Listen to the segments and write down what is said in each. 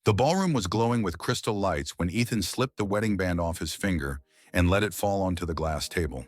The ballroom was glowing with crystal lights when Ethan slipped the wedding band off his finger and let it fall onto the glass table.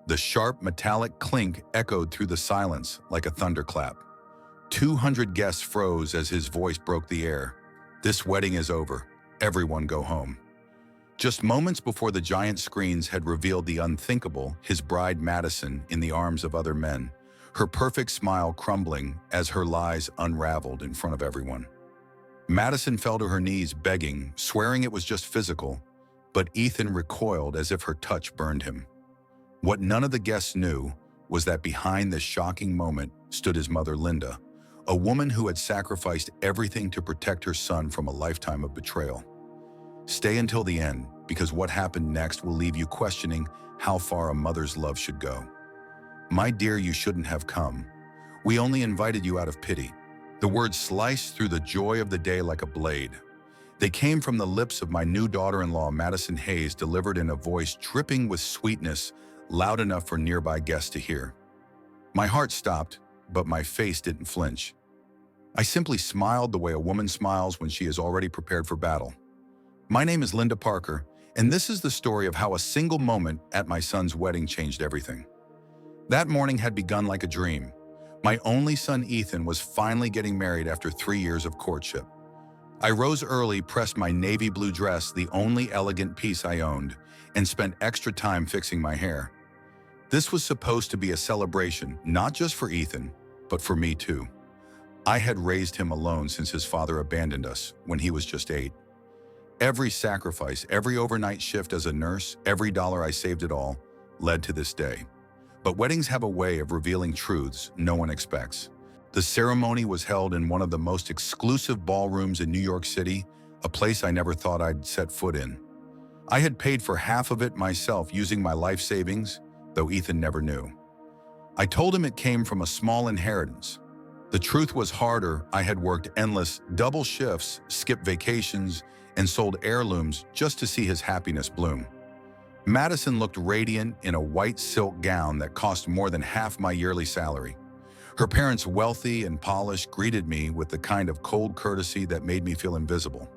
The sharp, metallic clink echoed through the silence like a thunderclap. 200 guests froze as his voice broke the air. "This wedding is over. Everyone go home." Just moments before the giant screens had revealed the unthinkable, his bride Madison in the arms of other men, her perfect smile crumbling as her lies unraveled in front of everyone. Madison fell to her knees begging, swearing it was just physical, but Ethan recoiled as if her touch burned him. What none of the guests knew was that behind this shocking moment stood his mother Linda, a woman who had sacrificed everything to protect her son from a lifetime of betrayal. Stay until the end, because what happened next will leave you questioning how far a mother's love should go. "My dear, you shouldn't have come. We only invited you out of pity." The words sliced through the joy of the day like a blade. They came from the lips of my new daughter-in-law, Madison Hayes, delivered in a voice dripping with sweetness, loud enough for nearby guests to hear. My heart stopped, but my face didn't flinch. I simply smiled the way a woman smiles when she is already prepared for battle. My name is Linda Parker, and this is the story of how a single moment at my son's wedding changed everything. That morning had begun like a dream. My only son, Ethan, was finally getting married after 3 years of courtship. I rose early, pressed my navy blue dress, the only elegant piece I owned, and spent extra time fixing my hair. This was supposed to be a celebration, not just for Ethan, but for me too. I had raised him alone since his father abandoned us when he was just 8. Every sacrifice, every overnight shift as a nurse, every dollar I saved it all, led to this day. But weddings have a way of revealing truths no one expects. The ceremony was held in one of the most exclusive ballrooms in New York City, a place I never thought I'd set foot in. I had paid for half of it myself using my life savings, though Ethan never knew. I told him it came from a small inheritance. The truth was harder. I had worked endless double shifts, skipped vacations, and sold heirlooms just to see his happiness bloom. Madison looked radiant in a white silk gown that cost more than half my yearly salary. Her parents, wealthy and polished, greeted me with the kind of cold courtesy that made me feel invisible.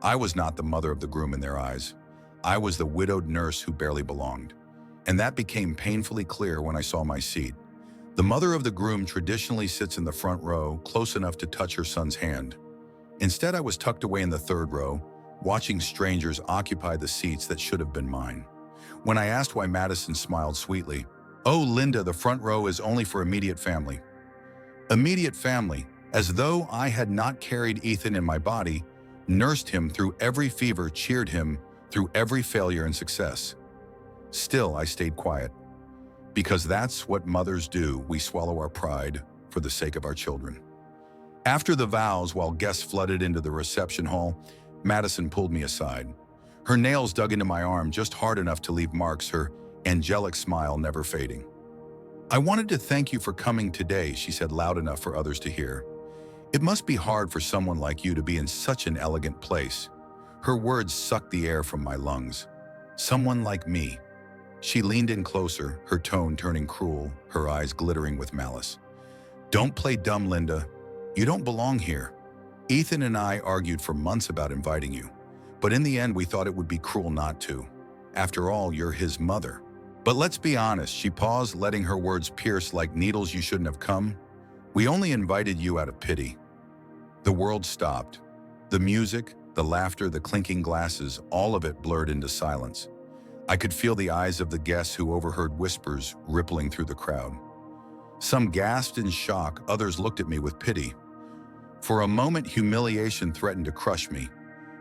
I was not the mother of the groom in their eyes. I was the widowed nurse who barely belonged. And that became painfully clear when I saw my seat. The mother of the groom traditionally sits in the front row, close enough to touch her son's hand. Instead, I was tucked away in the third row, watching strangers occupy the seats that should have been mine. When I asked why, Madison smiled sweetly. "Oh, Linda, the front row is only for immediate family." Immediate family, as though I had not carried Ethan in my body, nursed him through every fever, cheered him through every failure and success. Still, I stayed quiet. Because that's what mothers do. We swallow our pride for the sake of our children. After the vows, while guests flooded into the reception hall, Madison pulled me aside. Her nails dug into my arm just hard enough to leave marks, her angelic smile never fading. "I wanted to thank you for coming today," she said loud enough for others to hear. "It must be hard for someone like you to be in such an elegant place." Her words sucked the air from my lungs. "Someone like me." She leaned in closer, her tone turning cruel, her eyes glittering with malice. "Don't play dumb, Linda. You don't belong here. Ethan and I argued for months about inviting you, but in the end we thought it would be cruel not to. After all, you're his mother. But let's be honest," she paused, letting her words pierce like needles. "You shouldn't have come. We only invited you out of pity." The world stopped. The music, the laughter, the clinking glasses, all of it blurred into silence. I could feel the eyes of the guests who overheard whispers rippling through the crowd. Some gasped in shock, others looked at me with pity. For a moment, humiliation threatened to crush me.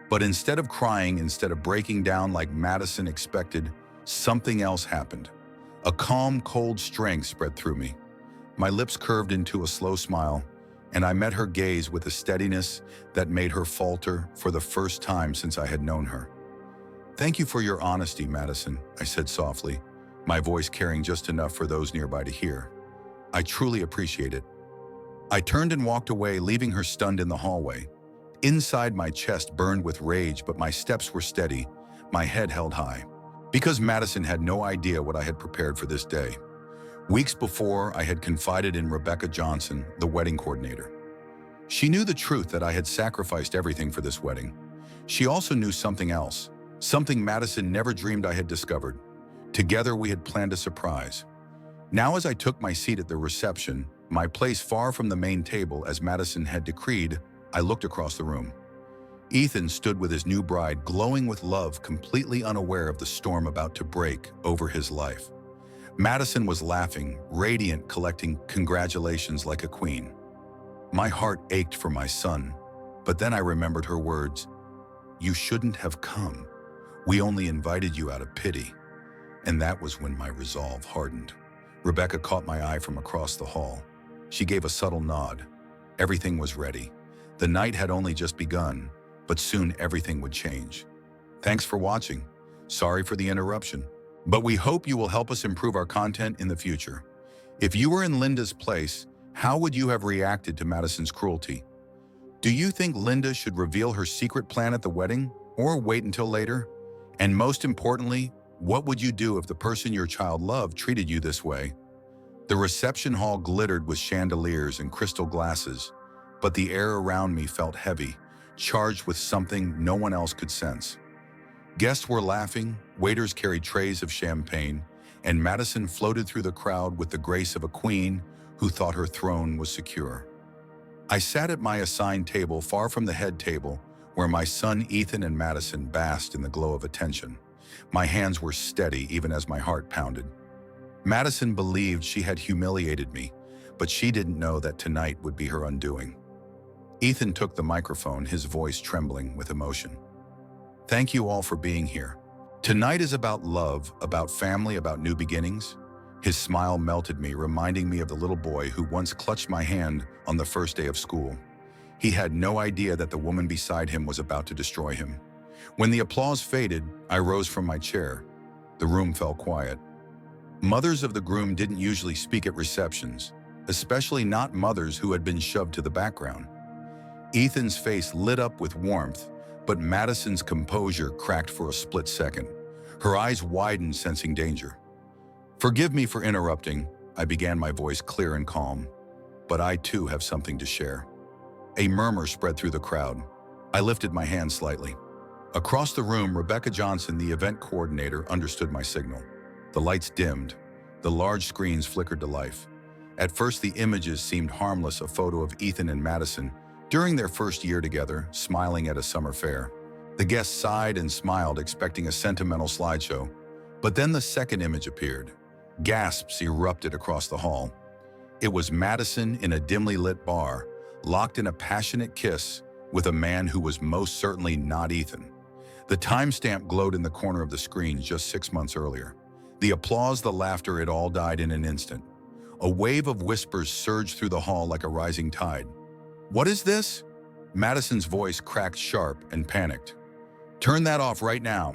But instead of crying, instead of breaking down like Madison expected, something else happened. A calm, cold strength spread through me. My lips curved into a slow smile, and I met her gaze with a steadiness that made her falter for the first time since I had known her. "Thank you for your honesty, Madison," I said softly, my voice carrying just enough for those nearby to hear. "I truly appreciate it." I turned and walked away, leaving her stunned in the hallway. Inside, my chest burned with rage, but my steps were steady, my head held high. Because Madison had no idea what I had prepared for this day. Weeks before, I had confided in Rebecca Johnson, the wedding coordinator. She knew the truth that I had sacrificed everything for this wedding. She also knew something else, something Madison never dreamed I had discovered. Together we had planned a surprise. Now as I took my seat at the reception, my place far from the main table as Madison had decreed, I looked across the room. Ethan stood with his new bride, glowing with love, completely unaware of the storm about to break over his life. Madison was laughing, radiant, collecting congratulations like a queen. My heart ached for my son, but then I remembered her words. "You shouldn't have come. We only invited you out of pity." And that was when my resolve hardened. Rebecca caught my eye from across the hall. She gave a subtle nod. Everything was ready. The night had only just begun, but soon everything would change. Thanks for watching. Sorry for the interruption, but we hope you will help us improve our content in the future. If you were in Linda's place, how would you have reacted to Madison's cruelty? Do you think Linda should reveal her secret plan at the wedding or wait until later? And most importantly, what would you do if the person your child loved treated you this way? The reception hall glittered with chandeliers and crystal glasses, but the air around me felt heavy, charged with something no one else could sense. Guests were laughing, waiters carried trays of champagne, and Madison floated through the crowd with the grace of a queen who thought her throne was secure. I sat at my assigned table far from the head table, where my son Ethan and Madison basked in the glow of attention. My hands were steady even as my heart pounded. Madison believed she had humiliated me, but she didn't know that tonight would be her undoing. Ethan took the microphone, his voice trembling with emotion. "Thank you all for being here. Tonight is about love, about family, about new beginnings." His smile melted me, reminding me of the little boy who once clutched my hand on the first day of school. He had no idea that the woman beside him was about to destroy him. When the applause faded, I rose from my chair. The room fell quiet. Mothers of the groom didn't usually speak at receptions, especially not mothers who had been shoved to the background. Ethan's face lit up with warmth, but Madison's composure cracked for a split second. Her eyes widened, sensing danger. "Forgive me for interrupting," I began, my voice clear and calm, "but I too have something to share." A murmur spread through the crowd. I lifted my hand slightly. Across the room, Rebecca Johnson, the event coordinator, understood my signal. The lights dimmed. The large screens flickered to life. At first, the images seemed harmless, a photo of Ethan and Madison during their first year together, smiling at a summer fair. The guests sighed and smiled, expecting a sentimental slideshow. But then the second image appeared. Gasps erupted across the hall. It was Madison in a dimly lit bar, locked in a passionate kiss with a man who was most certainly not Ethan. The timestamp glowed in the corner of the screen just 6 months earlier. The applause, the laughter, it all died in an instant. A wave of whispers surged through the hall like a rising tide. "What is this?" Madison's voice cracked sharp and panicked. "Turn that off right now."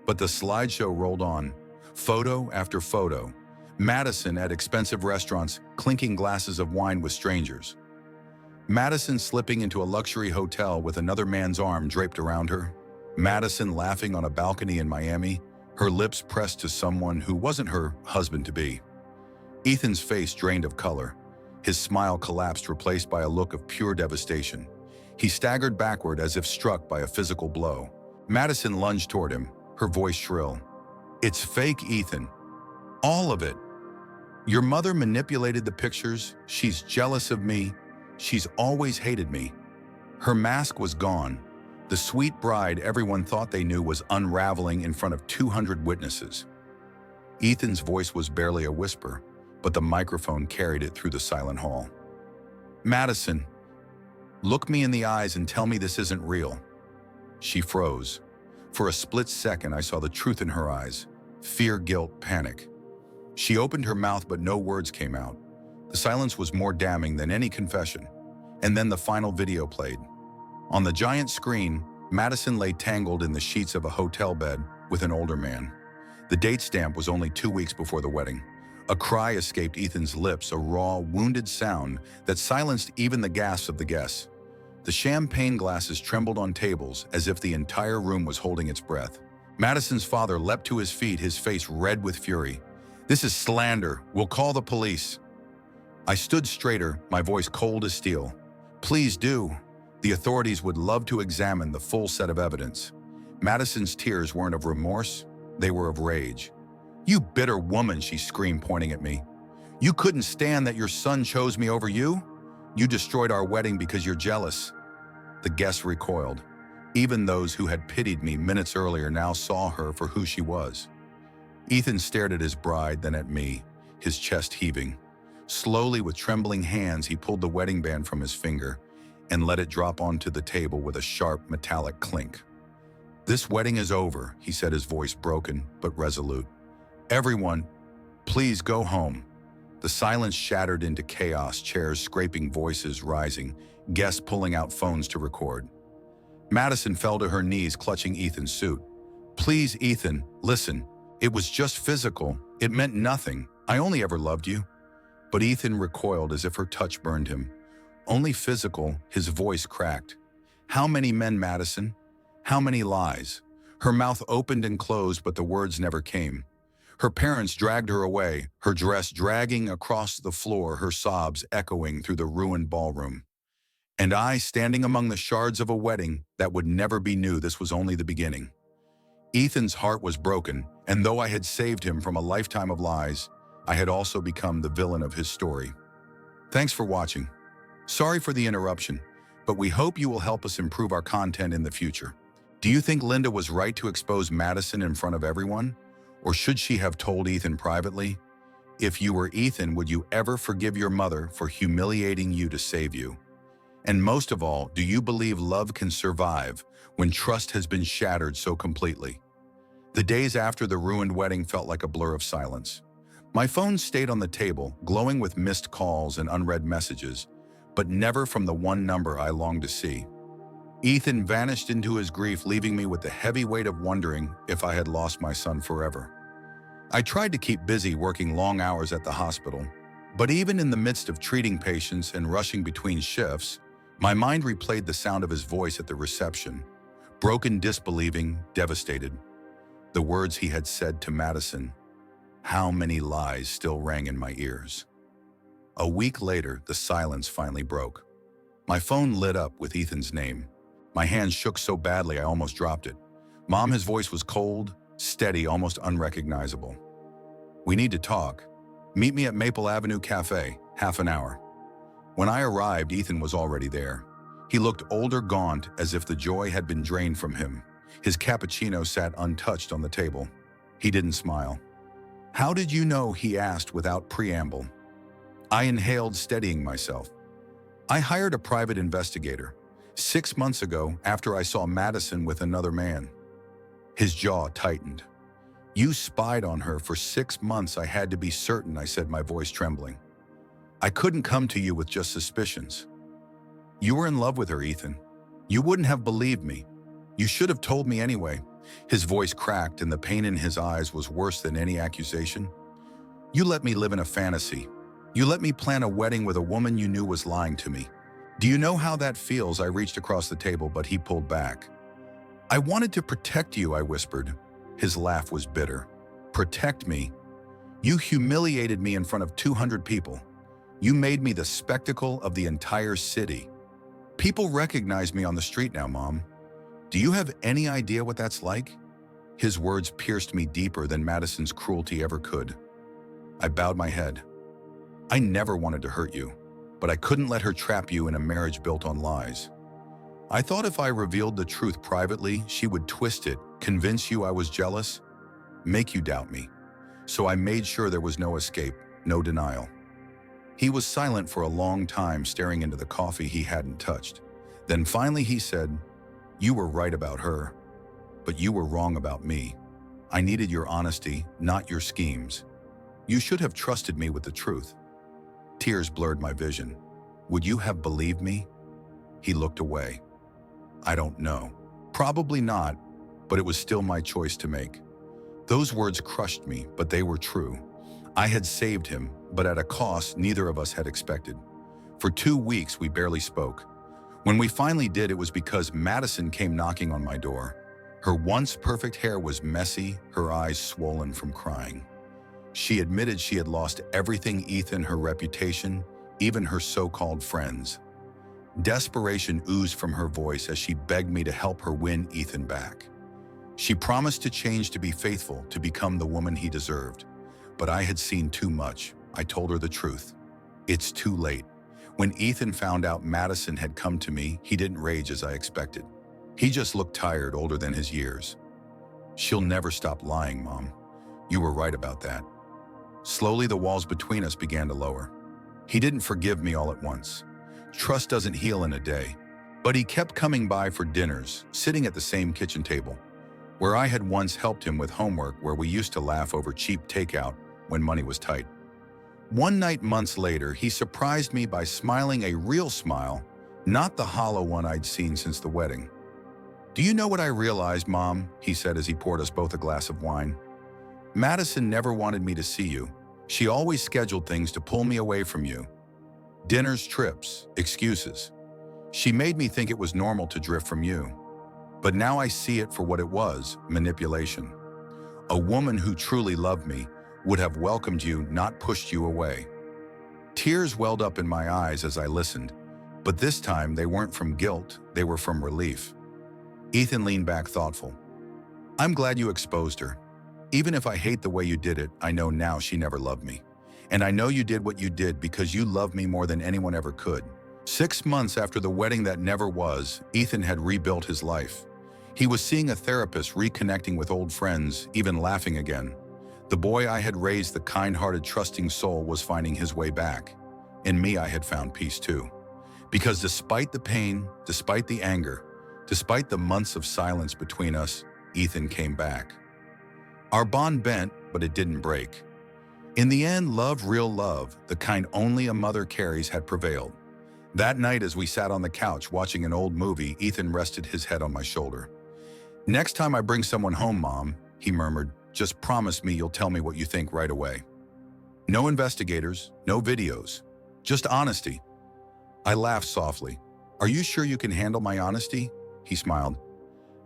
But the slideshow rolled on, photo after photo. Madison at expensive restaurants, clinking glasses of wine with strangers. Madison slipping into a luxury hotel with another man's arm draped around her. Madison laughing on a balcony in Miami, her lips pressed to someone who wasn't her husband-to-be. Ethan's face drained of color. His smile collapsed, replaced by a look of pure devastation. He staggered backward as if struck by a physical blow. Madison lunged toward him, her voice shrill. "It's fake, Ethan. All of it. Your mother manipulated the pictures. She's jealous of me. She's always hated me." Her mask was gone. The sweet bride everyone thought they knew was unraveling in front of 200 witnesses. Ethan's voice was barely a whisper, but the microphone carried it through the silent hall. "Madison, look me in the eyes and tell me this isn't real." She froze. For a split second, I saw the truth in her eyes. Fear, guilt, panic. She opened her mouth, but no words came out. The silence was more damning than any confession. And then the final video played. On the giant screen, Madison lay tangled in the sheets of a hotel bed with an older man. The date stamp was only 2 weeks before the wedding. A cry escaped Ethan's lips, a raw, wounded sound that silenced even the gasps of the guests. The champagne glasses trembled on tables as if the entire room was holding its breath. Madison's father leapt to his feet, his face red with fury. "This is slander. We'll call the police." I stood straighter, my voice cold as steel. Please do. The authorities would love to examine the full set of evidence. Madison's tears weren't of remorse, they were of rage. You bitter woman, she screamed, pointing at me. You couldn't stand that your son chose me over you? You destroyed our wedding because you're jealous. The guests recoiled. Even those who had pitied me minutes earlier now saw her for who she was. Ethan stared at his bride, then at me, his chest heaving. Slowly, with trembling hands, he pulled the wedding band from his finger and let it drop onto the table with a sharp, metallic clink. This wedding is over, he said, his voice broken but resolute. Everyone, please go home. The silence shattered into chaos, chairs scraping, voices rising, guests pulling out phones to record. Madison fell to her knees, clutching Ethan's suit. Please, Ethan, listen. It was just physical. It meant nothing. I only ever loved you. But Ethan recoiled as if her touch burned him. Only physical, his voice cracked. How many men, Madison? How many lies? Her mouth opened and closed, but the words never came. Her parents dragged her away, her dress dragging across the floor, her sobs echoing through the ruined ballroom. And I, standing among the shards of a wedding that would never be new, this was only the beginning. Ethan's heart was broken, and though I had saved him from a lifetime of lies, I had also become the villain of his story. Thanks for watching. Sorry for the interruption, but we hope you will help us improve our content in the future. Do you think Linda was right to expose Madison in front of everyone? Or should she have told Ethan privately? If you were Ethan, would you ever forgive your mother for humiliating you to save you? And most of all, do you believe love can survive when trust has been shattered so completely? The days after the ruined wedding felt like a blur of silence. My phone stayed on the table, glowing with missed calls and unread messages, but never from the one number I longed to see. Ethan vanished into his grief, leaving me with the heavy weight of wondering if I had lost my son forever. I tried to keep busy, working long hours at the hospital, but even in the midst of treating patients and rushing between shifts, my mind replayed the sound of his voice at the reception, broken, disbelieving, devastated. The words he had said to Madison, how many lies, still rang in my ears. A week later, the silence finally broke. My phone lit up with Ethan's name. My hands shook so badly I almost dropped it. Mom, his voice was cold, steady, almost unrecognizable. We need to talk. Meet me at Maple Avenue Cafe, half an hour. When I arrived, Ethan was already there. He looked older, gaunt, as if the joy had been drained from him. His cappuccino sat untouched on the table. He didn't smile. How did you know? He asked without preamble. I inhaled, steadying myself. I hired a private investigator 6 months ago after I saw Madison with another man. His jaw tightened. You spied on her for 6 months. I had to be certain, I said, my voice trembling. I couldn't come to you with just suspicions. You were in love with her, Ethan. You wouldn't have believed me. You should have told me anyway. His voice cracked and the pain in his eyes was worse than any accusation. You let me live in a fantasy. You let me plan a wedding with a woman you knew was lying to me. Do you know how that feels? I reached across the table, but he pulled back. I wanted to protect you, I whispered. His laugh was bitter. Protect me? You humiliated me in front of 200 people. You made me the spectacle of the entire city. People recognize me on the street now, Mom. Do you have any idea what that's like? His words pierced me deeper than Madison's cruelty ever could. I bowed my head. I never wanted to hurt you, but I couldn't let her trap you in a marriage built on lies. I thought if I revealed the truth privately, she would twist it, convince you I was jealous, make you doubt me. So I made sure there was no escape, no denial. He was silent for a long time, staring into the coffee he hadn't touched. Then finally he said, You were right about her, but you were wrong about me. I needed your honesty, not your schemes. You should have trusted me with the truth. Tears blurred my vision. Would you have believed me? He looked away. I don't know. Probably not, but it was still my choice to make. Those words crushed me, but they were true. I had saved him, but at a cost neither of us had expected. For 2 weeks, we barely spoke. When we finally did, it was because Madison came knocking on my door. Her once perfect hair was messy, her eyes swollen from crying. She admitted she had lost everything: Ethan, her reputation, even her so-called friends. Desperation oozed from her voice as she begged me to help her win Ethan back. She promised to change, to be faithful, to become the woman he deserved. But I had seen too much. I told her the truth. It's too late. When Ethan found out Madison had come to me, he didn't rage as I expected. He just looked tired, older than his years. She'll never stop lying, Mom. You were right about that. Slowly, the walls between us began to lower. He didn't forgive me all at once. Trust doesn't heal in a day. But he kept coming by for dinners, sitting at the same kitchen table, where I had once helped him with homework, where we used to laugh over cheap takeout when money was tight. One night months later, he surprised me by smiling a real smile, not the hollow one I'd seen since the wedding. "Do you know what I realized, Mom?" he said as he poured us both a glass of wine. "Madison never wanted me to see you. She always scheduled things to pull me away from you. Dinners, trips, excuses. She made me think it was normal to drift from you. But now I see it for what it was, manipulation. A woman who truly loved me would have welcomed you, not pushed you away." Tears welled up in my eyes as I listened, but this time they weren't from guilt, they were from relief. Ethan leaned back, thoughtful. "I'm glad you exposed her. Even if I hate the way you did it, I know now she never loved me. And I know you did what you did because you loved me more than anyone ever could." 6 months after the wedding that never was, Ethan had rebuilt his life. He was seeing a therapist, reconnecting with old friends, even laughing again. The boy I had raised, the kind-hearted, trusting soul, was finding his way back. In me, I had found peace too. Because despite the pain, despite the anger, despite the months of silence between us, Ethan came back. Our bond bent, but it didn't break. In the end, love, real love, the kind only a mother carries, had prevailed. That night, as we sat on the couch watching an old movie, Ethan rested his head on my shoulder. "Next time I bring someone home, Mom," he murmured, "just promise me you'll tell me what you think right away. No investigators, no videos, just honesty." I laughed softly. "Are you sure you can handle my honesty?" He smiled.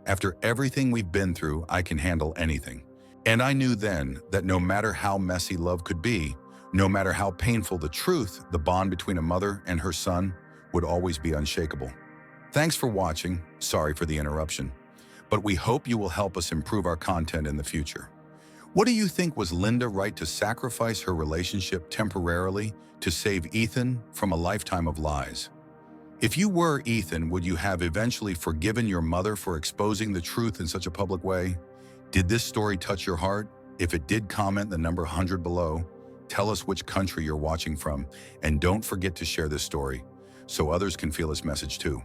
"After everything we've been through, I can handle anything." And I knew then that no matter how messy love could be, no matter how painful the truth, the bond between a mother and her son would always be unshakable. Thanks for watching. Sorry for the interruption. But we hope you will help us improve our content in the future. What do you think? Was Linda right to sacrifice her relationship temporarily to save Ethan from a lifetime of lies? If you were Ethan, would you have eventually forgiven your mother for exposing the truth in such a public way? Did this story touch your heart? If it did, comment the number 100 below. Tell us which country you're watching from, and don't forget to share this story so others can feel this message too.